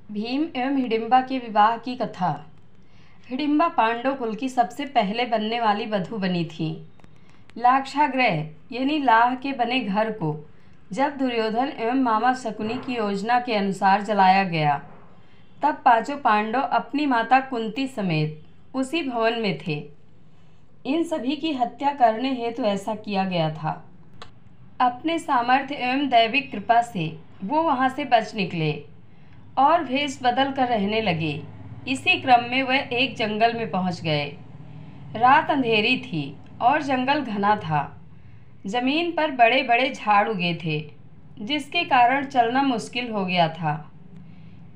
भीम एवं हिडिंबा के विवाह की कथा। हिडिंबा पांडव कुल की सबसे पहले बनने वाली वधू बनी थी। लाक्षागृह यानी लाह के बने घर को जब दुर्योधन एवं मामा शकुनी की योजना के अनुसार जलाया गया, तब पांचों पांडव अपनी माता कुंती समेत उसी भवन में थे। इन सभी की हत्या करने हेतु ऐसा किया गया था। अपने सामर्थ्य एवं दैविक कृपा से वो वहाँ से बच निकले और भेष बदल कर रहने लगे। इसी क्रम में वह एक जंगल में पहुँच गए। रात अंधेरी थी और जंगल घना था। जमीन पर बड़े बड़े झाड़ उगे थे, जिसके कारण चलना मुश्किल हो गया था।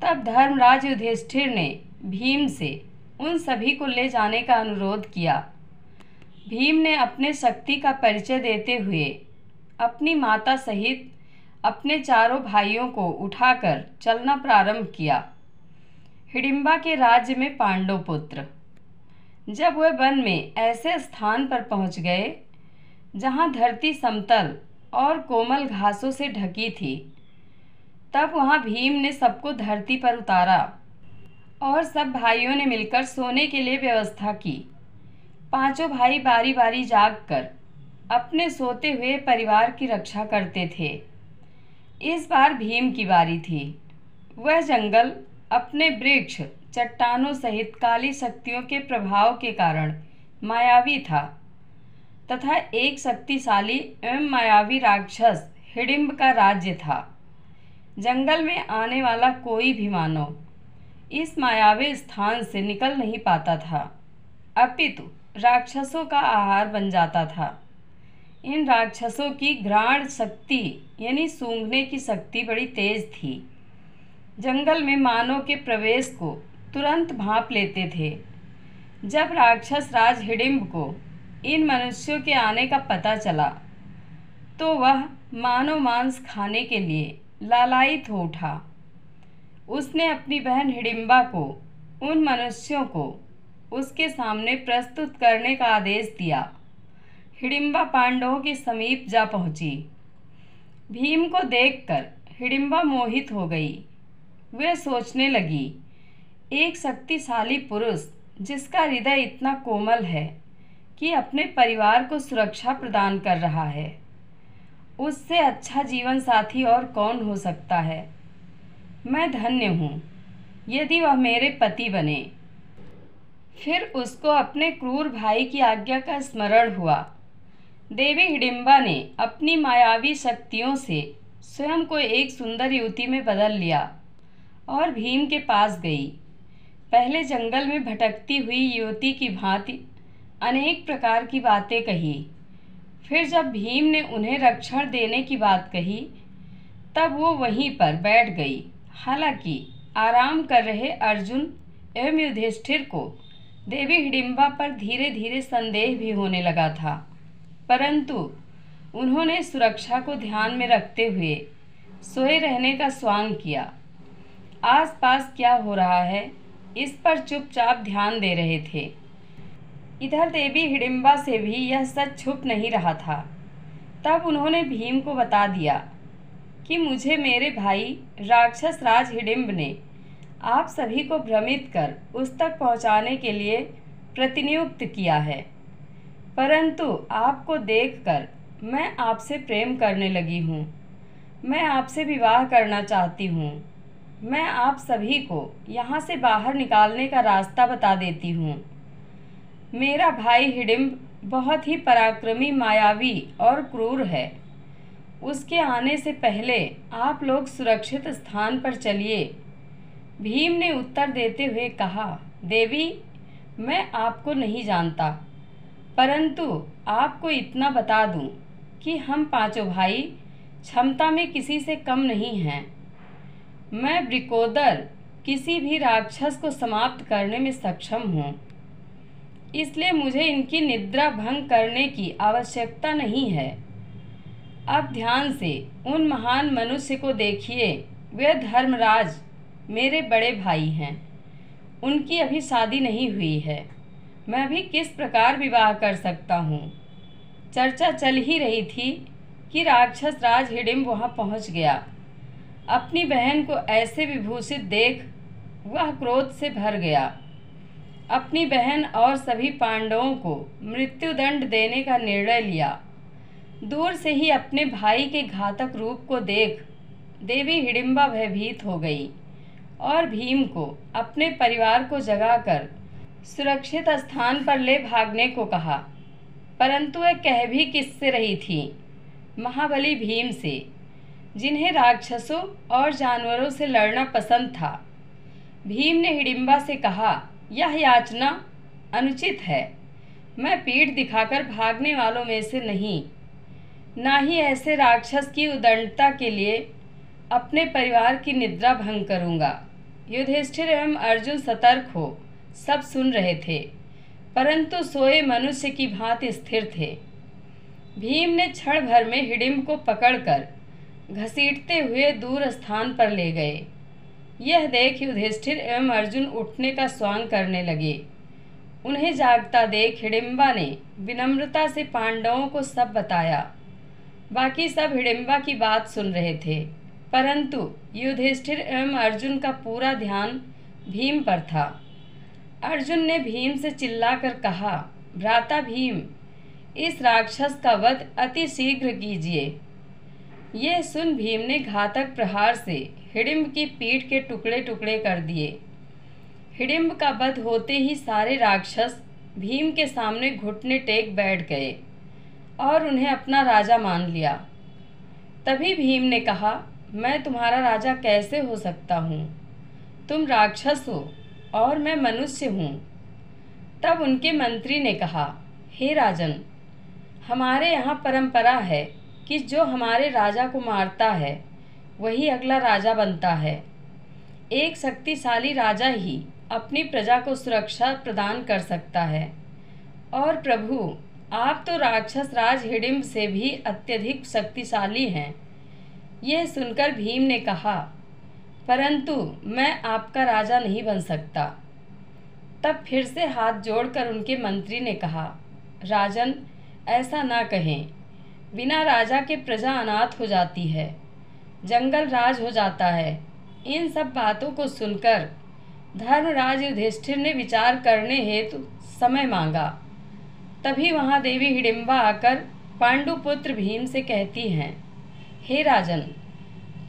तब धर्मराज युधिष्ठिर ने भीम से उन सभी को ले जाने का अनुरोध किया। भीम ने अपने शक्ति का परिचय देते हुए अपनी माता सहित अपने चारों भाइयों को उठाकर चलना प्रारंभ किया। हिडिंबा के राज्य में पांडव पुत्र। जब वह वन में ऐसे स्थान पर पहुंच गए जहां धरती समतल और कोमल घासों से ढकी थी, तब वहां भीम ने सबको धरती पर उतारा और सब भाइयों ने मिलकर सोने के लिए व्यवस्था की। पांचों भाई बारी बारी जागकर अपने सोते हुए परिवार की रक्षा करते थे। इस बार भीम की बारी थी। वह जंगल अपने वृक्ष चट्टानों सहित काली शक्तियों के प्रभाव के कारण मायावी था तथा एक शक्तिशाली एवं मायावी राक्षस हिडिंब का राज्य था। जंगल में आने वाला कोई भी मानव इस मायावी स्थान से निकल नहीं पाता था, अपितु राक्षसों का आहार बन जाता था। इन राक्षसों की घ्राण शक्ति यानी सूंघने की शक्ति बड़ी तेज थी। जंगल में मानव के प्रवेश को तुरंत भांप लेते थे। जब राक्षस राज हिडिंब को इन मनुष्यों के आने का पता चला, तो वह मानव मांस खाने के लिए लालायित हो उठा। उसने अपनी बहन हिडिंबा को उन मनुष्यों को उसके सामने प्रस्तुत करने का आदेश दिया। हिडिंबा पांडवों के समीप जा पहुंची। भीम को देखकर हिडिंबा मोहित हो गई। वह सोचने लगी, एक शक्तिशाली पुरुष जिसका हृदय इतना कोमल है कि अपने परिवार को सुरक्षा प्रदान कर रहा है, उससे अच्छा जीवन साथी और कौन हो सकता है। मैं धन्य हूँ यदि वह मेरे पति बने। फिर उसको अपने क्रूर भाई की आज्ञा का स्मरण हुआ। देवी हिडिंबा ने अपनी मायावी शक्तियों से स्वयं को एक सुंदर युवती में बदल लिया और भीम के पास गई। पहले जंगल में भटकती हुई युवती की भांति अनेक प्रकार की बातें कही। फिर जब भीम ने उन्हें रक्षण देने की बात कही, तब वो वहीं पर बैठ गई। हालांकि आराम कर रहे अर्जुन एवं युधिष्ठिर को देवी हिडिंबा पर धीरे धीरे संदेह भी होने लगा था, परंतु उन्होंने सुरक्षा को ध्यान में रखते हुए सोए रहने का स्वांग किया। आसपास क्या हो रहा है इस पर चुपचाप ध्यान दे रहे थे। इधर देवी हिडिंबा से भी यह सच छुप नहीं रहा था। तब उन्होंने भीम को बता दिया कि मुझे मेरे भाई राक्षस राज हिडिंब ने आप सभी को भ्रमित कर उस तक पहुंचाने के लिए प्रतिनियुक्त किया है, परंतु आपको देखकर मैं आपसे प्रेम करने लगी हूँ। मैं आपसे विवाह करना चाहती हूँ। मैं आप सभी को यहाँ से बाहर निकालने का रास्ता बता देती हूँ। मेरा भाई हिडिंब बहुत ही पराक्रमी, मायावी और क्रूर है। उसके आने से पहले आप लोग सुरक्षित स्थान पर चलिए। भीम ने उत्तर देते हुए कहा, देवी, मैं आपको नहीं जानता, परंतु आपको इतना बता दूं कि हम पांचों भाई क्षमता में किसी से कम नहीं हैं। मैं वृकोदर किसी भी राक्षस को समाप्त करने में सक्षम हूँ, इसलिए मुझे इनकी निद्रा भंग करने की आवश्यकता नहीं है। अब ध्यान से उन महान मनुष्य को देखिए। वे धर्मराज मेरे बड़े भाई हैं। उनकी अभी शादी नहीं हुई है। मैं भी किस प्रकार विवाह कर सकता हूँ। चर्चा चल ही रही थी कि राक्षस राज हिडिंब वहाँ पहुँच गया। अपनी बहन को ऐसे विभूषित देख वह क्रोध से भर गया। अपनी बहन और सभी पांडवों को मृत्युदंड देने का निर्णय लिया। दूर से ही अपने भाई के घातक रूप को देख देवी हिडिंबा भयभीत हो गई और भीम को अपने परिवार को जगाकर सुरक्षित स्थान पर ले भागने को कहा। परंतु वह कह भी किससे रही थी? महाबली भीम से, जिन्हें राक्षसों और जानवरों से लड़ना पसंद था। भीम ने हिडिंबा से कहा, यह याचना अनुचित है। मैं पीठ दिखाकर भागने वालों में से नहीं, ना ही ऐसे राक्षस की उदंडता के लिए अपने परिवार की निद्रा भंग करूंगा। युधिष्ठिर एवं अर्जुन सतर्क हो सब सुन रहे थे, परंतु सोए मनुष्य की भांति स्थिर थे। भीम ने क्षण भर में हिडिंब को पकड़कर घसीटते हुए दूर स्थान पर ले गए। यह देख युधिष्ठिर एवं अर्जुन उठने का स्वांग करने लगे। उन्हें जागता देख हिडिंबा ने विनम्रता से पांडवों को सब बताया। बाकी सब हिडिंबा की बात सुन रहे थे, परंतु युधिष्ठिर एवं अर्जुन का पूरा ध्यान भीम पर था। अर्जुन ने भीम से चिल्लाकर कहा, भ्राता भीम, इस राक्षस का वध अति शीघ्र कीजिए। यह सुन भीम ने घातक प्रहार से हिडिंब की पीठ के टुकड़े टुकड़े कर दिए। हिडिंब का वध होते ही सारे राक्षस भीम के सामने घुटने टेक बैठ गए और उन्हें अपना राजा मान लिया। तभी भीम ने कहा, मैं तुम्हारा राजा कैसे हो सकता हूँ? तुम राक्षस हो और मैं मनुष्य हूँ। तब उनके मंत्री ने कहा, हे राजन, हमारे यहाँ परंपरा है कि जो हमारे राजा को मारता है वही अगला राजा बनता है। एक शक्तिशाली राजा ही अपनी प्रजा को सुरक्षा प्रदान कर सकता है। और प्रभु, आप तो राक्षस राज हिडिंब से भी अत्यधिक शक्तिशाली हैं। यह सुनकर भीम ने कहा, परंतु मैं आपका राजा नहीं बन सकता। तब फिर से हाथ जोड़कर उनके मंत्री ने कहा, राजन, ऐसा ना कहें। बिना राजा के प्रजा अनाथ हो जाती है, जंगल राज हो जाता है। इन सब बातों को सुनकर धर्मराज युधिष्ठिर ने विचार करने हेतु समय मांगा। तभी वहाँ देवी हिडिंबा आकर पांडुपुत्र भीम से कहती हैं, हे राजन,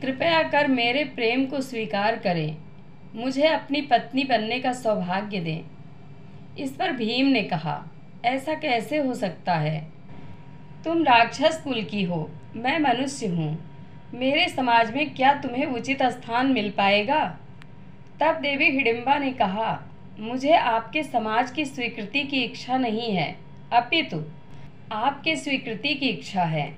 कृपया कर मेरे प्रेम को स्वीकार करें, मुझे अपनी पत्नी बनने का सौभाग्य दें। इस पर भीम ने कहा, ऐसा कैसे हो सकता है? तुम राक्षस कुल की हो, मैं मनुष्य हूँ। मेरे समाज में क्या तुम्हें उचित स्थान मिल पाएगा? तब देवी हिडिंबा ने कहा, मुझे आपके समाज की स्वीकृति की इच्छा नहीं है, अपितु आपके स्वीकृति की इच्छा है।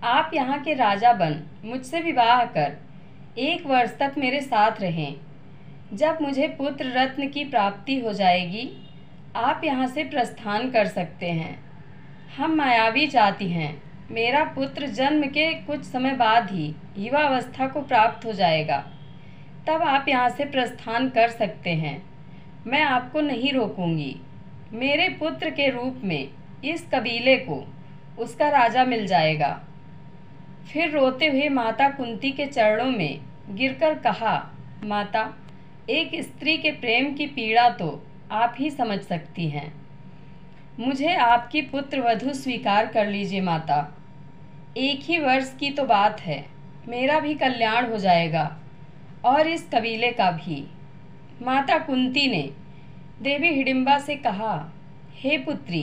आप यहाँ के राजा बन मुझसे विवाह कर 1 वर्ष तक मेरे साथ रहें। जब मुझे पुत्र रत्न की प्राप्ति हो जाएगी, आप यहाँ से प्रस्थान कर सकते हैं। हम मायावी जाति हैं। मेरा पुत्र जन्म के कुछ समय बाद ही युवावस्था को प्राप्त हो जाएगा, तब आप यहाँ से प्रस्थान कर सकते हैं। मैं आपको नहीं रोकूंगी। मेरे पुत्र के रूप में इस कबीले को उसका राजा मिल जाएगा। फिर रोते हुए माता कुंती के चरणों में गिरकर कहा, माता, एक स्त्री के प्रेम की पीड़ा तो आप ही समझ सकती हैं। मुझे आपकी पुत्र वधू स्वीकार कर लीजिए माता। 1 ही वर्ष की तो बात है, मेरा भी कल्याण हो जाएगा और इस कबीले का भी। माता कुंती ने देवी हिडिंबा से कहा, हे पुत्री,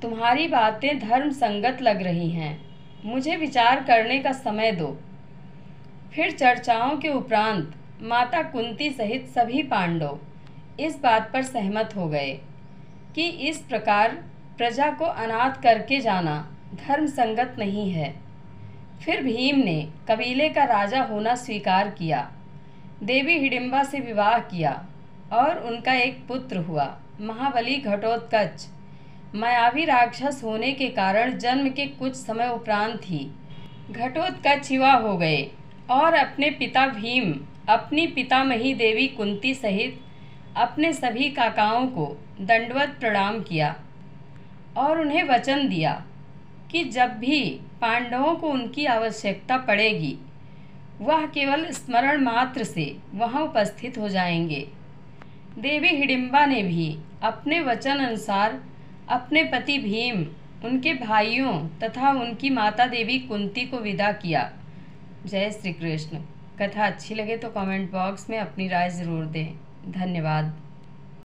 तुम्हारी बातें धर्म संगत लग रही हैं, मुझे विचार करने का समय दो। फिर चर्चाओं के उपरांत माता कुंती सहित सभी पांडव इस बात पर सहमत हो गए कि इस प्रकार प्रजा को अनाथ करके जाना धर्म संगत नहीं है। फिर भीम ने कबीले का राजा होना स्वीकार किया, देवी हिडिंबा से विवाह किया और उनका एक पुत्र हुआ, महाबली घटोत्कच। मायावी राक्षस होने के कारण जन्म के कुछ समय उपरांत ही घटोत्कच युवा हो गए और अपने पिता भीम, अपनी पितामही देवी कुंती सहित अपने सभी काकाओं को दंडवत प्रणाम किया और उन्हें वचन दिया कि जब भी पांडवों को उनकी आवश्यकता पड़ेगी, वह केवल स्मरण मात्र से वहां उपस्थित हो जाएंगे। देवी हिडिंबा ने भी अपने वचन अनुसार अपने पति भीम, उनके भाइयों तथा उनकी माता देवी कुंती को विदा किया। जय श्री कृष्ण। कथा अच्छी लगे तो कमेंट बॉक्स में अपनी राय ज़रूर दें। धन्यवाद।